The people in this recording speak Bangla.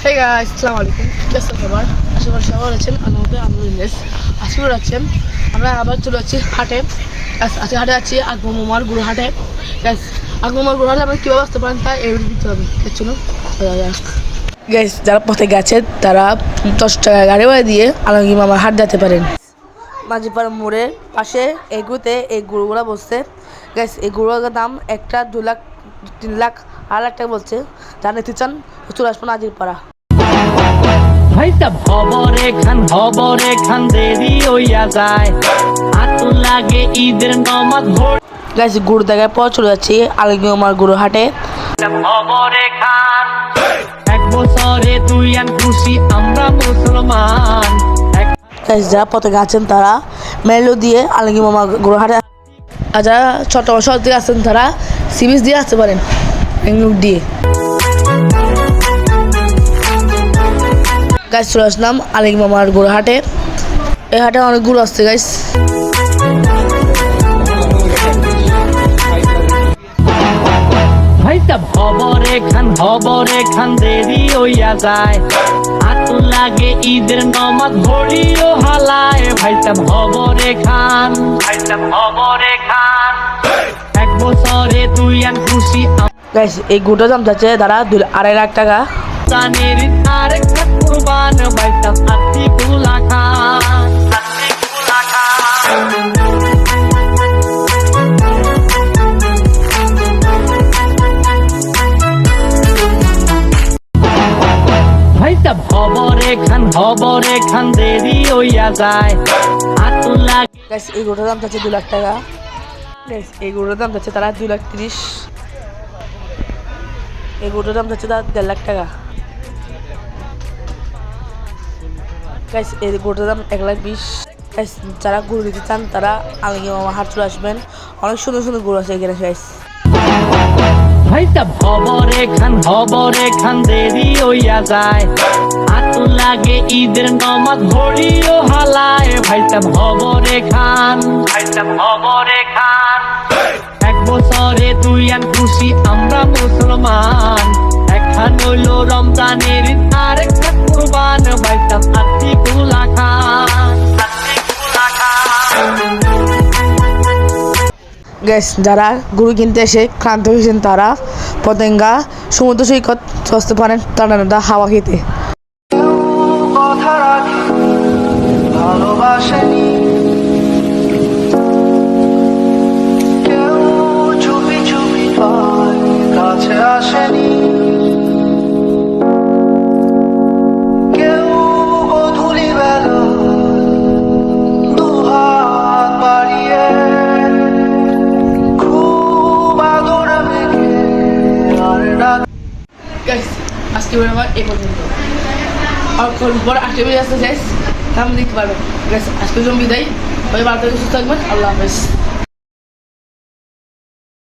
Hey guys, আসসালামু আলাইকুম। কি অবস্থা সবার? আশা করি সবাই ভালো আছেন। আলহামদুলিল্লাহ। আজকে যাচ্ছেন আমরা আবার চলে যাচ্ছি হাটে। আজকে হাটে যাচ্ছি আগমমার গুরু হাটে। গ্যাস আগমমার গুরু হাটে আমরা কীভাবে আসতে পারেন তা এই দিতে হবে। চলুন গ্যাস যারা পথে গেছে তারা 10 টাকা গাড়ি ভাড়া দিয়ে আলমগীর মামার হাট যেতে পারেন। মাঝিপাড়া মোড়ের পাশে এগুতে এই গরুগুলো বসছে। গ্যাস এই গরুগুলোর দাম একটা 2 লাখ 3 লাখ 8 লাখ টাকা বলছে। যারা নিতে চান চলে আসবেন আজিরপাড়া। ভাইটা খবরে খান দেরি হইয়া যায় আতো লাগে ঈদের নামাজ ভোর গাইস গরু দেখার পর চলে যাচ্ছি আলমগীর মামার গরু হাটে। খবরে খান এক বছরে তুই আন খুশি আমরা মুসলমান। গাইস যারা পথে গেছেন তারা মেলো দিয়ে আলমগীর মামার গরু হাটে, আর যারা চট্টগ্রাম শহর থেকে আসছেন তারা সি বিচ দিয়ে আসতে পারেন বেঙ্গলুর দিয়ে। গাইস চলে আসলাম আলমগীর মামার গরু হাটে। এই হাটে অনেক গরু আসছে গাইস। ভাইটা খবরে খান দেরি হইয়া যায় আতো লাগে ঈদের নামাজ ভরিও হালায়। ভাইটা খবরে খান এক বছরে তুই আন খুশি গাইস এই গরুটার দাম যাচ্ছে তারা 2.5 লাখ টাকা। জানের আরেকটা কুরবান ভাইটা আতি কুলা খান ভাইটা খবরে খান দেরি হইয়া যায় আতো লাগে। গাইস এই গরুটার দাম যাচ্ছে 2 লাখ টাকা। গাইস এই গরুটার দাম যাচ্ছে তারা 2,30,000। এই গরুটার দাম যাচ্ছে তারা 1.5 লাখ টাকা। গাইস এই গরুটার দাম 1,20,000। গাইস যারা গরু নিতে চান তারা আলমগীর মামার হাট চলে আসবেন। অনেক সুন্দর সুন্দর গরু আছে এখানে গাইস। ভাইটা খবরে খান দেরি হইয়া যায় আতো লাগে ঈদের নামাজ ভরিও হালায়। ভাইটা খবরে খান এক বছরে তুই আন খুশি আমরা মুসলমান। একখান হইল রমজানের আরেকটা কুরবান ভাইটা আতি কুলা খান। গ্যাস যারা গরু কিনতে এসে ক্লান্ত হয়েছেন তারা পতেঙ্গা সমুদ্র সৈকত সস্তে পারেন ঠান্ডা হাওয়া খেতে। ভালোবাসেনি কেউ চুপি চুপি কাছে আসেনি কেউ গধূলি বেলা দুহাত বাড়িয়ে খুব আদরে মেঘে আর ডাক। আজকে আমার এ পর্যন্ত আর পর আজকে বেরিয়ে আসতে চাইস দাম দিতে পারবেন। আজকে জমি দেয় ওই বার্তা সুস্থ থাকবেন। আল্লাহ হাফেজ।